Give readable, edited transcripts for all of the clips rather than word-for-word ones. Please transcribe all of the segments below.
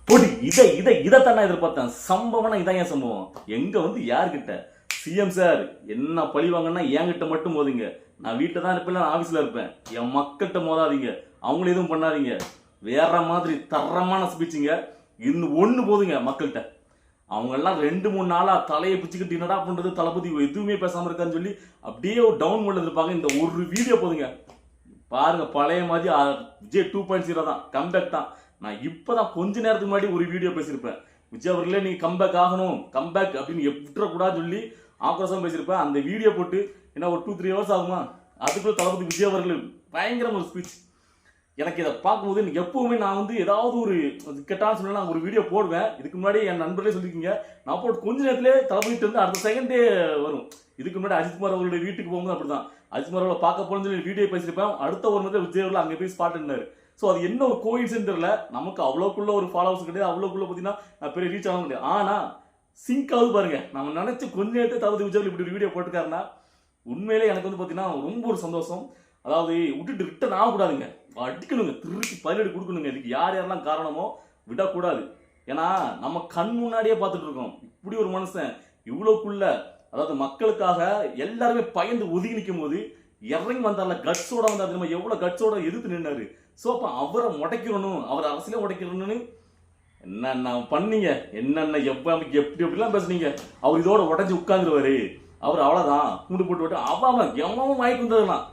பொடி இதைத்தான் நான் எதிர்பார்த்தேன். சம்பவம்னா இதான் ஏன் சம்பவம். எங்க வந்து யார்கிட்ட சிஎம் சார் என்ன பழி வாங்கன்னா என்கிட்ட மட்டும் மோதுங்க. நான் வீட்டில் தான் இருப்பேன், ஆஃபீஸில் இருப்பேன். என் மக்கள்கிட்ட மோதாதீங்க, அவங்கள எதுவும் பண்ணாதீங்க. வேற மாதிரி தரமான ஸ்பீச்சுங்க. இன்னும் ஒன்று போதுங்க மக்கள்கிட்ட. அவங்கெல்லாம் 2-3 நாளா தலையை பிச்சுக்கிட்டு என்னடா பண்றது, தளபதி எதுவுமே பேசாமல் இருக்கான்னு சொல்லி அப்படியே ஒரு டவுன் மோட்ல இருப்பாங்க. இந்த ஒரு வீடியோ போதுங்க பாருங்க. பழைய மாதிரி விஜய் 2.0 தான், கம்பேக் தான். நான் இப்பதான் கொஞ்ச நேரத்துக்கு முன்னாடி ஒரு வீடியோ பேசியிருப்பேன். விஜய் அவர்களே நீங்க கம்பேக் ஆகணும், கம்பேக் அப்படின்னு விட்டுறக்கூடாது சொல்லி ஆக்ரோஷம் பேசியிருப்பேன். அந்த வீடியோ போட்டு என்ன ஒரு 2-3 ஹவர்ஸ் ஆகுமா, அதுக்குள்ள தளபதி விஜய் அவர்கள் பயங்கரம் ஒரு ஸ்பீச். எனக்கு இதை பார்க்கும்போது எனக்கு எப்பவுமே நான் வந்து ஏதாவது ஒரு கெட்டான்னு சொன்னா நான் ஒரு வீடியோ போடுவேன். இதுக்கு முன்னாடி என் நண்பர்களே சொல்லியிருக்கீங்க, நான் போட்டு கொஞ்ச நேரத்திலே தளபதிட்டு வந்து அடுத்த செகண்டே வரும். இதுக்கு முன்னாடி அஜித்குமார் அவர்களுடைய வீட்டுக்கு போகும்போது அப்படிதான், அஜித்குமார் அவர்களை பார்க்க போகணும்னு சொல்லி வீடியோ பேசியிருப்பேன். அடுத்த ஒரு மாதிரி விஜய் அவர்கள் அங்கே போய் ஸ்பாட் இருந்தாரு. ஸோ அது என்ன ஒரு கோயின்சிடன்ஸ் தெரியல. நமக்கு அவ்வளோக்குள்ள ஒரு ஃபாலோவர்ஸ் கிடையாது, அவ்வளோக்குள்ள பார்த்தீங்கன்னா பெரிய ரீச் ஆக முடியாது. ஆனால் சிங்க் ஆகுது பாருங்க. நம்ம நினைச்சு கொஞ்ச நேரத்தை தளபதி விஜய் இப்படி ஒரு வீடியோ போட்டுக்காருன்னா உண்மையிலே எனக்கு வந்து பார்த்தீங்கன்னா ரொம்ப ஒரு சந்தோஷம். அதாவது விட்டுட்டு ரிட்டன் ஆகக்கூடாதுங்க, அடிக்கணுங்க, திருப்பி பதிலடி கொடுக்கணுங்க. இதுக்கு யார் யாரெல்லாம் காரணமோ விடக்கூடாது. ஏன்னா நம்ம கண் முன்னாடியே பார்த்துட்டு இருக்கோம் இப்படி ஒரு மனுஷன் இவ்வளோக்குள்ள, அதாவது மக்களுக்காக எல்லாருமே பயந்து ஒதுங்கி நிற்கும் போது இறங்கி வந்தார்ல, கட்ஸோட வந்தார். நம்ம எவ்வளோ கட்ஸோட எதிர்த்து நின்னாரு. ஸோ அப்போ அவரை முடைக்கிறணும், அவர் அரசியலே உடைக்கிறணும்னு என்னென்ன பண்ணீங்க, என்னென்ன எப்படி எப்படிலாம் பேசுனீங்க. அவர் இதோட உடஞ்சி உட்காந்துருவாரு, அவர் அவ்வளோதான் கூண்டு போட்டு விட்டு அவன் எவனும் வாய்க்கு வந்ததுலாம்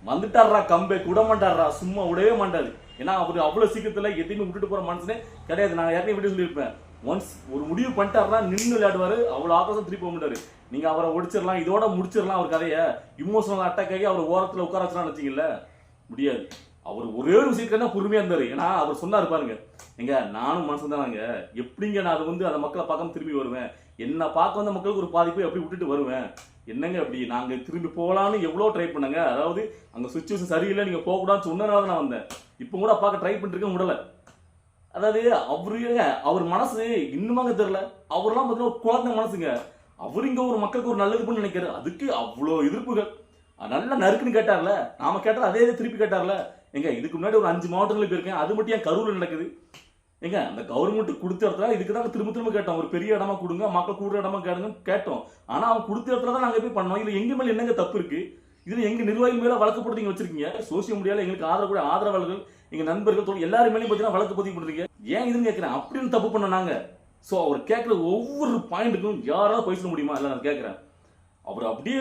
வந்துட்டாரா, கம்பேக் விட மாட்டாரா, சும்மா விடவே மாட்டாரு. ஏன்னா அவர் அவ்வளோ சீக்கிரத்தில் எதையுமே விட்டுட்டு போகிற மனுஷனே கிடையாது. நான் யாரையும் விட்டு சொல்லியிருப்பேன், ஒன்ஸ் ஒரு முடிவு பண்ணிட்டாருனா நின்று விளையாடுவார். அவ்வளோ ஆகாசம் திருப்பி போக மாட்டாரு. நீங்கள் அவரை ஒடிச்சிடலாம், இதோட முடிச்சிடலாம் அவர் கதையை. இமோஷனல் அட்டாக் ஆகி அவர் ஓரத்தில் உட்கார வச்சுலாம் வச்சிங்கல்ல, முடியாது. அவர் ஒரே ஒரு விஷயத்துக்கு தான் பொறுமையாக இருந்தார். ஏன்னா அவர் சொன்னார் பாருங்க, எங்க நானும் மனசு தானாங்க, எப்படிங்க நான் அது வந்து அந்த மக்களை பார்க்காம திரும்பி வருவேன், என்ன பார்க்க வந்த மக்களுக்கு ஒரு பாதிப்பு எப்படி விட்டுட்டு வருவேன், என்னங்க அப்படி நாங்கள் திரும்பி போகலான்னு எவ்வளோ ட்ரை பண்ணாங்க. அதாவது அங்கே சுச்சுவேஷன் சரியில்லை, நீங்கள் போகக்கூடாதுன்னு சொன்னனால தான் நான் வந்தேன். இப்போ கூட பார்க்க ட்ரை பண்ணிருக்கேன், விடலை. அதாவது அவர் மனசு இன்னுமாங்க தெரியல. அவர்லாம் பார்த்தீங்கன்னா ஒரு குழந்தை மனசுங்க. அவர் இங்கே ஒரு மக்களுக்கு ஒரு நல்லது பண்ணு நினைக்கிறார், அதுக்கு அவ்வளோ எதிர்ப்புகள். நல்லா நறுக்குன்னு கேட்டார்ல, நாம கேட்டால் அதே திருப்பி கேட்டார்ல. எங்க இதுக்கு முன்னாடி ஒரு 5 மாவட்டங்களுக்கு இருக்கேன், அது மட்டும் ஏன் கரூரில் நடக்குது. எங்க அந்த கவர்மெண்ட் கொடுத்த இடத்துல இதுக்கு தான் திரும்ப கேட்டோம், ஒரு பெரிய இடமா கொடுங்க, மக்கள் கூடுற இடமா கேட்டோம். ஆனா அவங்க கொடுத்த இடத்துல தான் நாங்க போய் பண்ணோம். இதுல எங்க மேல என்னங்க தப்பு இருக்கு? இதுல எங்க நிர்வாகிகள் மேல வழக்கு போட்டு நீங்க வச்சிருக்கீங்க. சோசியல் மீடியால எங்களுக்கு ஆதரவாளர்கள், எங்க நண்பர்கள் எல்லாரும் மேலேயும் பார்த்தீங்கன்னா வழக்கு பதிவு பண்றீங்க. ஏன் இதுன்னு கேட்கிறேன், அப்படின்னு தப்பு பண்ண நாங்க. ஸோ அவர் கேட்குற ஒவ்வொரு பாயிண்ட்டுக்கும் யாராவது போய் சொல்ல முடியுமா? இல்லை, நான் கேட்குறேன். அவர் அப்படியே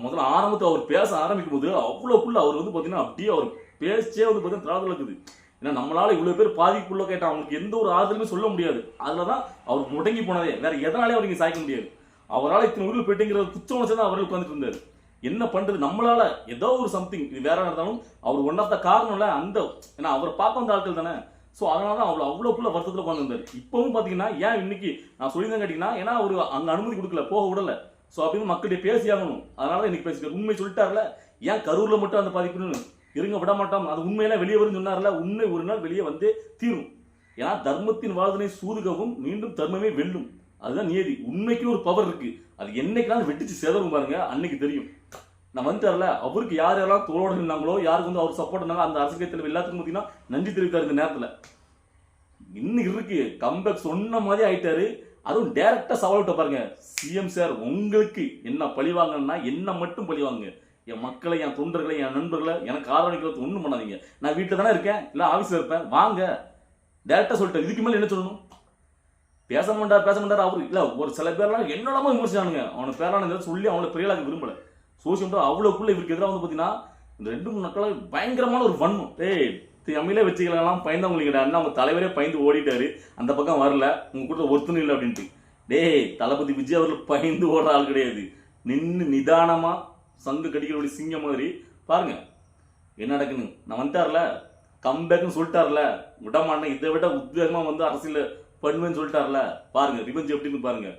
முதல்ல ஆரம்பத்தை அவர் பேச ஆரம்பிக்கும் போது அவ்வளோக்குள்ள அவர் வந்து பார்த்தீங்கன்னா அப்படியே அவர் பேச்சே வந்து பார்த்தீங்கன்னா திராவிட இருக்குது. ஏன்னா நம்மளால இவ்வளோ பேர் பாதிப்புள்ள கேட்டால் அவங்களுக்கு எந்த ஒரு ஆதரவுமே சொல்ல முடியாது. அதில் தான் அவர் முடங்கி போனதே, வேற எதனாலே அவர் இங்கே சாய்க்க முடியாது. அவரால் இத்தனை ஊரில் போயிட்டுங்கிற குச்சம் வச்சு தான் அவர்கள் உட்காந்துட்டு இருந்தார். என்ன பண்றது, நம்மளால ஏதோ ஒரு சம்திங் இது வேற இருந்தாலும் அவர் ஒன் ஆஃப் த காரணம் இல்லை அந்த, ஏன்னா அவரை பார்க்க வந்த ஆட்கள் தானே. ஸோ அதனால தான் அவ்வளோக்குள்ள வருத்தத்தில் உட்காந்துருந்தார். இப்பவும் பார்த்தீங்கன்னா ஏன் இன்னைக்கு நான் சொல்லியிருந்தேன் கேட்டிங்கன்னா, ஏன்னா அவர் அங்கே அனுமதி கொடுக்கல, போக விடலை. ஸோ அப்படின்னு மக்கள்கிட்ட பேசி ஆகணும், அதனால தான் இன்னைக்கு பேசிக்க உண்மை சொல்லிட்டார்ல. ஏன் கரூரில் மட்டும் அந்த பாதிப்புன்னு இருங்க விட மாட்டோம், அது உண்மையெல்லாம் வெளியே வரும்னு சொன்னார்ல. உண்மை ஒரு நாள் வெளியே வந்தே தீரும். ஏன்னா தர்மத்தின் வாழ்தனை சூதுகவும் மீண்டும் தர்மமே வெல்லும், அதுதான் நியதி. உண்மைக்கு ஒரு பவர் இருக்கு, அது என்னைக்குனாலும் வெட்டிச்சு சேதரும் பாருங்க, அன்னைக்கு தெரியும். நான் வந்துட்டார்ல, அவருக்கு யார் யாரெல்லாம் தோழோடு இருந்தாங்களோ, யாருக்கு வந்து அவர் சப்போர்ட் இருந்தாங்க, அந்த அரசியல் தலைவர் எல்லாத்துக்கும் பார்த்தீங்கன்னா நன்றி தெரிவித்தார் இந்த நேரத்தில். இன்னும் இருக்கு கம்பேக் சொன்ன மாதிரி ஆயிட்டாரு. அதுவும் டைரக்டா சவால் விட்ட பாருங்க, சிஎம் சார் உங்களுக்கு என்ன பழி வாங்கன்னா என்ன மட்டும் பழி வாங்க, என் மக்களை, என் தொண்டர்களை, என் நண்பர்களை எனக்கு ஆதரவளிக்கிறது ஒன்றும் பண்ணாதீங்க. நான் வீட்டில் தானே இருக்கேன், இல்லை ஆஃபீஸில் இருப்பேன், வாங்க டைரக்டா சொல்லிட்டேன். இதுக்கு மேலே என்ன சொல்லணும்? பேச மாட்டார் அவரு. இல்லை ஒரு சில பேர்லாம் என்னெல்லாமோ விமர்சிச்சானுங்க, அவனை பேரான சொல்லி அவனை பெரியலாக விரும்பலை. சோசியல் மீடியா அவ்வளோக்குள்ள இவருக்கு எதிராக வந்து பார்த்தீங்கன்னா இந்த 2-3 நாட்களாக பயங்கரமான ஒரு வன்மம். தமிழே வச்சுக்கலாம் பயந்தவங்களுக்கு அண்ணா அவங்க தலைவரே பயந்து ஓடிட்டாரு, அந்த பக்கம் வரல, உங்க கூட ஒருத்தனும் இல்லை அப்படின்ட்டு. தளபதி விஜய் அவர்கள் பயந்து ஓடுற ஆள் கிடையாது. நின்று நிதானமா சங்கு கடிக்கிற சிங்கம் மாதிரி பாருங்க என்ன நடக்குன்னு. நான் வந்துட்டார்ல, கம்பேக்னு சொல்லிட்டார்ல, விடமாட்டேன், இதை விட உத்வேகமா வந்து அரசியல் பண்ணுவேன்னு சொல்லிட்டார்ல, பாருங்க ரிவெஞ்ச் எப்படின்னு பாருங்க.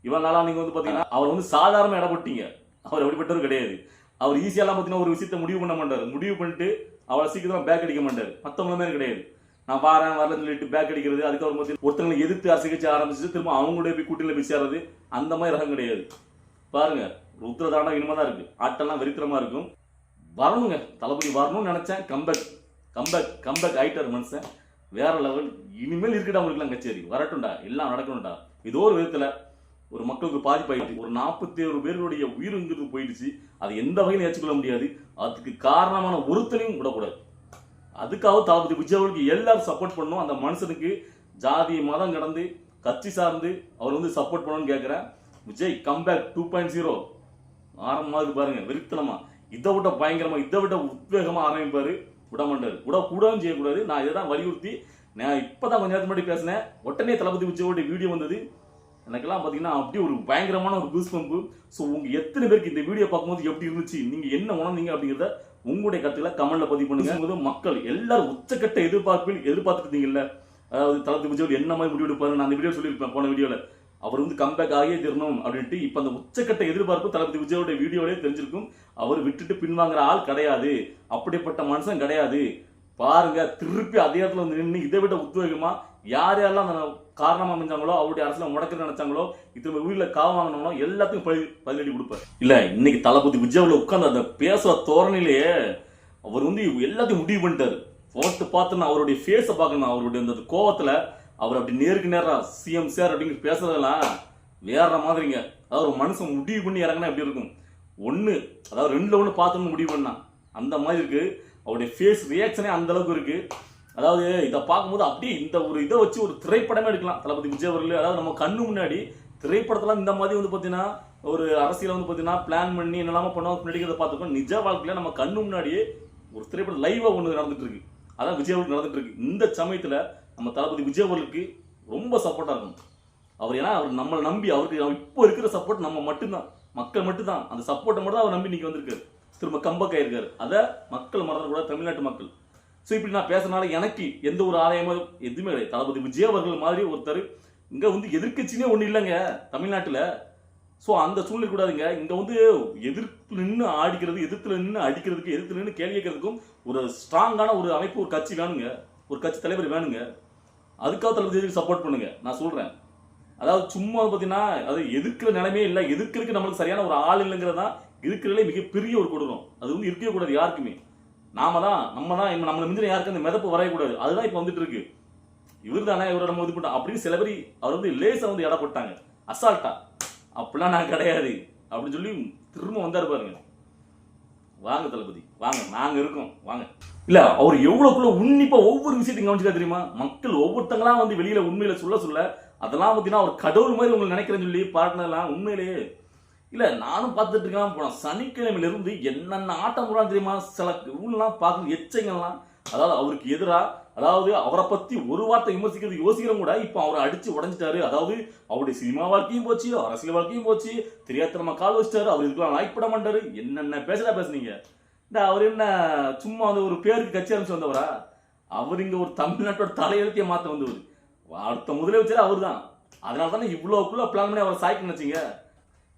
இவன் நாளா நீங்க வந்து பாத்தீங்கன்னா அவர் வந்து சாதாரண இடப்பட்டீங்க, அவர் எப்படிப்பட்டவர் கிடையாது. அவர் ஈஸியெல்லாம் பார்த்தீங்கன்னா ஒரு விஷயத்தை முடிவு பண்ண மாட்டார், முடிவு பண்ணிட்டு அவளை சீக்கிரம் பேக் அடிக்க மாட்டார். மற்றவங்கள மாதிரி கிடையாது, நான் வரலன்னு சொல்லிட்டு பேக் அடிக்கிறது, அதுக்கப்புறம் பார்த்தீங்கன்னா ஒருத்தங்களை எதிர்த்து அரசியல் ஆரம்பிச்சு திரும்ப அவங்களுடைய போய் கூட்டில போய் சேரது, அந்த மாதிரி ரகம் கிடையாது. பாருங்க உத்தரதாண்டம் இனிமே தான் இருக்கு, ஆட்டெல்லாம் வெறித்தனமா இருக்கும். வரணுங்க, தளபதி வரணும்னு நினைச்சேன், கம்பேக் ஆயிட்டார் மனுஷன். வேற லெவல். இனிமேல் இருக்கடா அவங்களுக்குலாம் கச்சேரி வரட்டும்டா, எல்லாம் நடக்கணும்டா. ஏதோ ஒரு விதத்துல ஒரு மக்களுக்கு பாதிப்பாயிட்டு ஒரு 41 பேருடைய உயிருங்கிறது போயிடுச்சு. அது எந்த வகையிலும் ஏற்றுக்கொள்ள முடியாது. அதுக்கு காரணமான ஒருத்தனையும் விடக்கூடாது. அதுக்காக தளபதி விஜய் அவர்களுக்கு எல்லாரும் சப்போர்ட் பண்ணணும். அந்த மனுஷனுக்கு ஜாதி மதம் கடந்து கட்சி சார்ந்து அவர் வந்து சப்போர்ட் பண்ணணும்னு கேட்கிறேன். விஜய் கம்பேக் 2.0 ஆரம்பமாக பாருங்க, வெறித்தனமா இதை விட பயங்கரமா இதை விட உத்வேகமா ஆரம்பிப்பாரு. விடமாட்டாரு, கூடவும் செய்யக்கூடாது. நான் இதை தான் வலியுறுத்தி நான் இப்பதான் கொஞ்ச நேரத்துக்கு முன்னாடி பேசினேன். உடனே தளபதி விஜயோட வீடியோ வந்தது. எனக்கெல்லாம் பார்த்தீங்கன்னா அப்படியே ஒரு பயங்கரமான ஒரு கூஸ் பம்பு. ஸோ உங்க எத்தனை பேருக்கு இந்த வீடியோ பார்க்கும்போது எப்படி இருந்துச்சு, நீங்க என்ன உணர்ந்தீங்க அப்படிங்கிறத உங்களுடைய கருத்துக்களை கமெண்ட்ல பதிவு பண்ணுங்க. மக்கள் எல்லாரும் உச்சக்கட்ட எதிர்பார்த்துட்டு இருந்தீங்கல்ல, அதாவது தளபதி விஜய் என்ன மாதிரி முடிவு எடுப்பாரு. நான் அந்த வீடியோ சொல்லியிருப்பேன் போன வீடியோல, அவர் வந்து கம்பேக் ஆகியே தரணும் அப்படின்ட்டு. இப்ப அந்த உச்சக்கட்ட எதிர்பார்ப்பு தளபதி விஜயோட வீடியோலே தெரிஞ்சிருக்கும். அவர் விட்டுட்டு பின்வாங்குற ஆள் கிடையாது, அப்படிப்பட்ட மனுஷன் கிடையாது. பாருங்க, திருப்பி அதே இடத்துல வந்து நின்று இதை விட உத்வேகமா யார் யாரெல்லாம் அந்த காரணமா அமைஞ்சாங்களோ, அவருடைய அரசியல முடக்க நினைச்சாங்களோ, இத்தனை உயிரில காவ வாங்கினாங்களோ எல்லாத்துக்கும் பதிலடி கொடுப்பார். இல்ல இன்னைக்கு தளபதி விஜய்ல உட்கார்ந்து அந்த பேசுற தோரணையிலேயே அவர் வந்து எல்லாத்தையும் முடிவு பண்ணிட்டாரு. போட்டு பார்த்துன்னு அவருடைய ஃபேஸ பார்க்கணும். அவருடைய அந்த கோவத்துல அவர் அப்படி நேருக்கு நேரா சிஎம் சார் அப்படிங்கிற பேசுறதெல்லாம் வேற மாதிரிங்க. அதாவது ஒரு மனுஷன் முடிவு பண்ணி இறங்கினா எப்படி இருக்கும், ஒண்ணு அதாவது 2ல 1 பார்த்தோம்னு முடிவு பண்ணா அந்த மாதிரி இருக்கு. அவருடைய ஃபேஸ் ரியாக்ஷனே அந்த அளவுக்கு இருக்கு. அதாவது இதை பார்க்கும்போது அப்படியே இந்த ஒரு இதை வச்சு ஒரு திரைப்படமே எடுக்கலாம் தளபதி விஜய் அவர்கள். அதாவது நம்ம கண்ணு முன்னாடி திரைப்படத்துல இந்த மாதிரி வந்து பார்த்தீங்கன்னா ஒரு அரசியல வந்து பார்த்தீங்கன்னா பிளான் பண்ணி என்னெல்லாம பண்ணுவாங்க நடிக்கிறத பார்த்துக்கோம். நிஜ வாழ்க்கையில நம்ம கண்ணு முன்னாடியே ஒரு திரைப்படம் லைவா ஒன்று நடந்துட்டு இருக்கு. அதான் விஜய் அவர்களுக்கு நடந்துட்டு இருக்கு. இந்த சமயத்துல நம்ம தளபதி விஜய் அவர்களுக்கு ரொம்ப சப்போர்ட்டா இருக்கும். அவர் ஏன்னா அவர் நம்மளை நம்பி அவருக்கு இப்போ இருக்கிற சப்போர்ட் நம்ம மட்டும்தான், மக்கள் மட்டும்தான். அந்த சப்போர்ட்டை மட்டும் தான் அவர் நம்பி இன்னைக்கு வந்திருக்காரு, திரும்ப கம்பக் ஆயிருக்காரு. அதை மக்கள் மறந்துக்கூடாது, தமிழ்நாட்டு மக்கள். ஸோ இப்படி நான் பேசுறதுனால எனக்கு எந்த ஒரு ஆதாயமும் எதுவுமே கிடையாது. தளபதி விஜய் அவர்கள் மாதிரி ஒருத்தர் இங்க வந்து எதிர்கட்சினே ஒண்ணு இல்லைங்க தமிழ்நாட்டுல. ஸோ அந்த சூழ்நிலை கூடாதுங்க. இங்க வந்து எதிர்த்து நின்று ஆடிக்கிறது, எதிர்த்துல நின்று அடிக்கிறதுக்கு, எதிர்த்து நின்று கேள்வி கேட்கறதுக்கும் ஒரு ஸ்ட்ராங்கான ஒரு அமைப்பு, ஒரு கட்சி வேணுங்க, ஒரு கட்சி தலைவர் வேணுங்க. அதுக்காக தளபதி சப்போர்ட் பண்ணுங்க. நான் சொல்றேன், அதாவது சும்மா பார்த்தீங்கன்னா அது எதிர்க்கிற நிலைமையே இல்லை, எதிர்க்கிறதுக்கு நம்மளுக்கு சரியான ஒரு ஆள் இல்லைங்கிறதா இருக்கிறதுலே மிகப்பெரிய ஒரு கொடூரம். அது வந்து இருக்கவே கூடாது யாருக்குமே. நம்ம தான் நம்மளை மிஞ்சின யாருக்கு அந்த மிதப்பு வரையக்கூடாது. அதுதான் இப்போ வந்துட்டு இருக்கு. இவர் தானே இவரை நம்ம இது பண்ண அப்படின்னு சில பேர் அவர் வந்து லேசா வந்து இட போட்டாங்க அசால்ட்டா. அப்படிலாம் நான் கிடையாது அப்படின்னு சொல்லி திரும்ப வந்தாரு பாருங்க. வாங்க தளபதி வாங்க, நாங்க இருக்கோம் வாங்க. இல்ல அவர் எவ்வளவுக்குள்ள உன்னிப்பா ஒவ்வொரு விஷயத்தையும் கவனிச்சுக்கா தெரியுமா. மக்கள் ஒவ்வொருத்தங்களாம் வந்து வெளியில உண்மையில சொல்ல அதெல்லாம் பார்த்தீங்கன்னா அவர் கடவுள் மாதிரி உங்களை நினைக்கிறேன்னு சொல்லி பாட்டினதெல்லாம் உண்மையிலேயே இல்ல. நானும் பார்த்துட்டு இருக்கலாம் போனோம். சனிக்கிழமையில இருந்து என்னென்ன ஆட்டம் போடான்னு தெரியுமா. சில ஊர்லாம் பார்க்கணும் எச்சைங்கள்லாம், அதாவது அவருக்கு எதிரா, அதாவது அவரை பத்தி ஒரு வார்த்தை விமர்சிக்கிறது யோசிக்கிறோம் கூட இப்ப அவரை அடிச்சு உடஞ்சிட்டாரு. அதாவது அவருடைய சினிமா வாழ்க்கையும் போச்சு, அரசியல் வாழ்க்கையும் போச்சு, தெரியாதனமா கால் வச்சிட்டாரு. அவர் இதுக்கெல்லாம் லாய்க் பண்ண மாட்டாரு. என்னென்ன பேசுனீங்க. இந்த அவர் என்ன சும்மா வந்து ஒரு பேருக்கு கட்சி ஆரம்பிச்சு வந்தவரா? அவர் இங்க ஒரு தமிழ்நாட்டோட தலையெழுத்திய மாத்த வந்தவர். அடுத்த முதலமைச்சர் அவர் தான். அதனால தானே இவ்வளவுக்குள்ள பிளான் பண்ணி அவரை சாய்க்கு நினைச்சீங்க.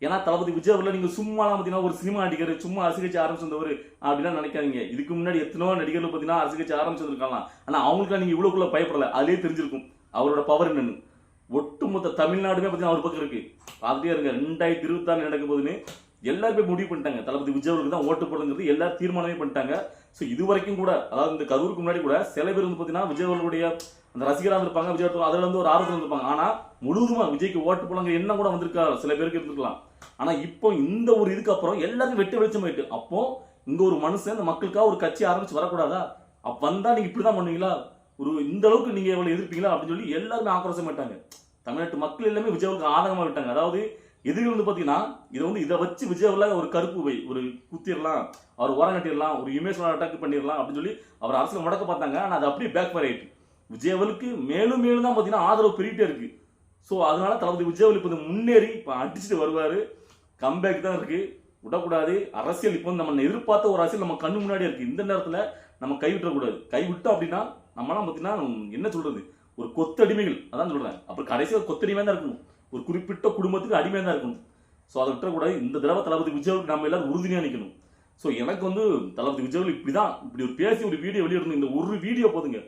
ஏன்னா தளபதி விஜய் அவர்கள் நீங்க சும்மாலாம் பார்த்தீங்கன்னா ஒரு சினிமா நடிகர், சும்மா அரசு கட்சி ஆரம்பிச்சு வந்தவர் அப்படிலாம் நினைக்காதீங்க. இதுக்கு முன்னாடி எத்தனோ நடிகர்கள் பார்த்தீங்கன்னா அரசு கட்சி ஆரம்பிச்சு வந்திருக்கலாம். ஆனா அவங்களுக்கு நீங்க இவ்வளவுக்குள்ள பயப்படல. அதுலேயே தெரிஞ்சிருக்கும் அவரோட பவர் என்னன்னு. ஒட்டுமொத்த தமிழ்நாடுமே பார்த்தீங்கன்னா அவர் பக்கம் இருக்கு. பார்த்துட்டே இருங்க. 2026 நடக்க போதுன்னு எல்லாருமே முடிவு பண்ணிட்டாங்க. தளபதி விஜய் அவர்களுக்கு தான் ஓட்டு போடுங்கிறது எல்லாரும் தீர்மானமே பண்ணிட்டாங்க. ஸோ இது வரைக்கும் கூட, அதாவது இந்த கரூருக்கு முன்னாடி கூட சில பேர் வந்து பார்த்தீங்கன்னா விஜய் அவர்களுடைய அந்த ரசிகராக இருப்பாங்க, விஜய் அதுல வந்து ஒரு ஆர்வத்தில் இருப்பாங்க. ஆனா முழுவதுமா விஜய்க்கு ஓட்டு போலங்க என்ன கூட வந்திருக்கா சில பேருக்கு இருந்திருக்கலாம். ஆனா இப்போ இந்த ஒரு இதுக்கு அப்புறம் எல்லாருக்கும் வெட்டி வெளிச்சம் ஆயிட்டு. அப்போ இங்க ஒரு மனுஷன் இந்த மக்களுக்காக ஒரு கட்சி ஆரம்பிச்சு வரக்கூடாதா? அப்ப வந்தா நீங்க இப்படிதான் பண்ணுவீங்களா, ஒரு இந்த அளவுக்கு நீங்க எவ்வளவு எதிர்ப்பீங்களா அப்படின்னு சொல்லி எல்லாருமே ஆக்ரோஷம் பண்ணிட்டாங்க. தமிழ்நாட்டு மக்கள் எல்லாமே விஜய்க்கு ஆதங்கமா விட்டாங்க. அதாவது எதிரிகள் வந்து பாத்தீங்கன்னா இதை வச்சு விஜய்ல ஒரு கருப்பு வை ஒரு குத்திடலாம், அவர் ஓரம் கட்டிடலாம், ஒரு இமேஜ் அட்டாக் பண்ணிடலாம் அப்படின்னு சொல்லி அவர் அரசியல் முடக்க பார்த்தாங்க. ஆனா அது அப்படியே பேக் ஃபயர் ஆயிட்டு. விஜய்வலுக்கு மேலும் மேலும் தான் பாத்தீங்கன்னா ஆதரவு பெருகிட்டே இருக்கு. ஸோ அதனால தளபதி விஜய் இப்போ முன்னேறி இப்போ அடிச்சுட்டு வருவாரு. கம்பேக் தான் இருக்கு, விடக்கூடாது. அரசியல் இப்போ நம்ம எதிர்பார்த்த ஒரு அரசியல் நம்ம கண்ணு முன்னாடியே இருக்கு. இந்த நேரத்தில் நம்ம கைவிட்டக்கூடாது. கைவிட்டோம் அப்படின்னா நம்மளாம் பார்த்தீங்கன்னா என்ன சொல்றது, ஒரு கொத்தடிமைகள். அதான் சொல்றேன். அப்புறம் கடைசியாக கொத்தடிமையாக தான் இருக்கணும், ஒரு குறிப்பிட்ட குடும்பத்துக்கு அடிமையாக தான் இருக்கணும். ஸோ அதை விட்டக்கூடாது. இந்த தடவை தளபதி விஜய் நம்ம எல்லாரும் உறுதியாக நிற்கணும். ஸோ எனக்கு வந்து தளபதி விஜய் இப்படி ஒரு பேசி ஒரு வீடியோ வெளியிடணும். இந்த ஒரு வீடியோ போதுங்க,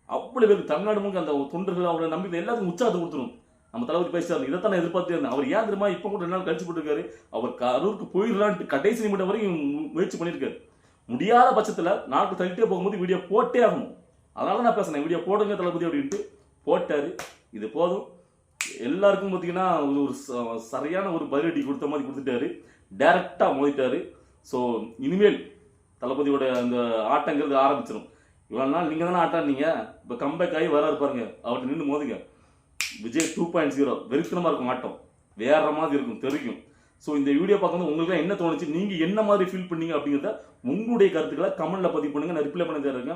அவ்வளவு பேருக்கு தமிழ்நாடு முழுக்க அந்த தொண்டர்கள் அவரை நம்பி எல்லாத்துக்கும் உற்சாகத்தை கொடுத்துரும். நம்ம தளபதி பேசிட்டாரு. இதைத்தான் நான் எதிர்பார்த்தே இருந்தேன். அவர் ஏன் தெரியுமா இப்போ கூட 2 நாள் கழிச்சு போட்டுருக்காரு. அவர் கரூருக்கு போயிடலான்ட்டு கடைசி நிமிடம் வரைக்கும் முயற்சி பண்ணியிருக்காரு. முடியாத பட்சத்தில் நாளுக்கு தள்ளிட்டே போகும்போது வீடியோ போட்டே ஆகணும். அதனால நான் பேசுனேன், வீடியோ போடுங்க தளபதி அப்படின்ட்டு போட்டாரு. இது போதும். எல்லாருக்கும் பார்த்தீங்கன்னா ஒரு சரியான ஒரு பதிலடி கொடுத்த மாதிரி கொடுத்துட்டாரு. டைரக்டாக மோதிட்டாரு. ஸோ இனிமேல் தளபதியோட அந்த ஆட்டங்கிறது ஆரம்பிச்சிடும். இவ்வளோ நாள் நீங்கள் தானே ஆட்டானீங்க, இப்போ கம்பேக் ஆகி வராரு பாருங்க, அவர்கிட்ட நின்று மோதுங்க. விஜய் 2.0 வெறித்தனமாக இருக்கும் ஆட்டம், வேற மாதிரி இருக்கும், தெரியும். ஸோ இந்த வீடியோ பார்க்கும்போது உங்களுக்கு என்ன தோணுச்சு, நீங்கள் என்ன மாதிரி ஃபீல் பண்ணீங்க அப்படிங்கிறத உங்களுடைய கருத்துக்களை கமெண்ட்ல பதிவு பண்ணுங்க. நான் ரிப்ளை பண்ணி தருங்க.